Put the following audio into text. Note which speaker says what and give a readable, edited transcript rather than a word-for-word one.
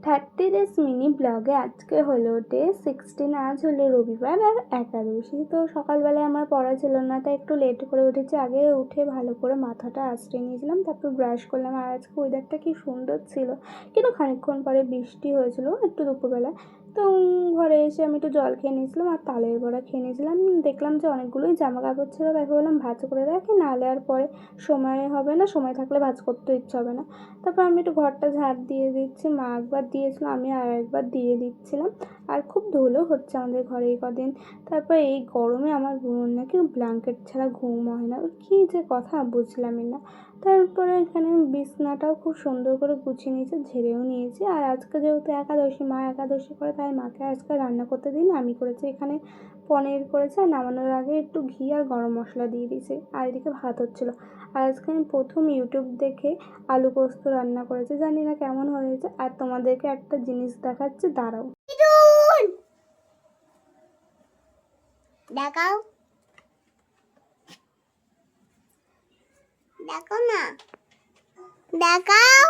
Speaker 1: 30 days mini ব্লগে আজকে হলো ডে 16। আজ হলো রবিবার আর একাদশী। তো সকালবেলায় আমার পড়া ছিল না, তাই একটু লেট করে উঠেছি। আগে উঠে ভালো করে মাথাটা আঁচড়ে নিয়েছিলাম, তারপর ব্রাশ করলাম। আর আজকে ওয়েদারটা কি সুন্দর ছিল, কিন্তু খানিকক্ষণ পরে বৃষ্টি হয়েছিল একটু দুপুরবেলায়। তো ঘরে এসে আমি একটু জল খেয়ে নিয়েছিলাম আর তালের বড়া খেয়ে নিয়েছিলাম। দেখলাম যে অনেকগুলোই জামা কাপড় ছিল, তাই ভাবলাম ভাঁজ করে রাখি, নাহলে আর পরে সময় হবে না, সময় থাকলে ভাঁজ করতে ইচ্ছা হবে না। তারপর আমি একটু ঘরটা ঝাড় দিয়ে দিচ্ছি। মা একবার দিয়েছিল, আমি আর একবার দিয়ে দিচ্ছিলাম। আর খুব ধুলো হচ্ছে আমাদের ঘরে এই কদিন। তারপর এই গরমে আমার বোন নাকি ব্ল্যাঙ্কেট ছাড়া ঘুম হয় না, কী যে কথা বুঝলামই না। তারপরে এখানে বিছনাটাও খুব সুন্দর করে গুছিয়ে নিয়েছি, ঝেড়েও নিয়েছি। আর আজকে যেহেতু একাদশী, মা একাদশী করে, তাই মাকে আজকে রান্না করতে দিন আমি করেছি। এখানে পনির করেছে, আর নামানোর আগে একটু ঘি আর গরম মশলা দিয়ে দিয়েছি। আর এদিকে ভাত হচ্ছিলো। আর আজকে আমি প্রথম ইউটিউব দেখে আলু পোস্ত রান্না করেছি, জানি না কেমন হয়েছে। আর তোমাদেরকে একটা জিনিস দেখাচ্ছি, দাঁড়াও।
Speaker 2: দেখাও দেখো না, দেখাও।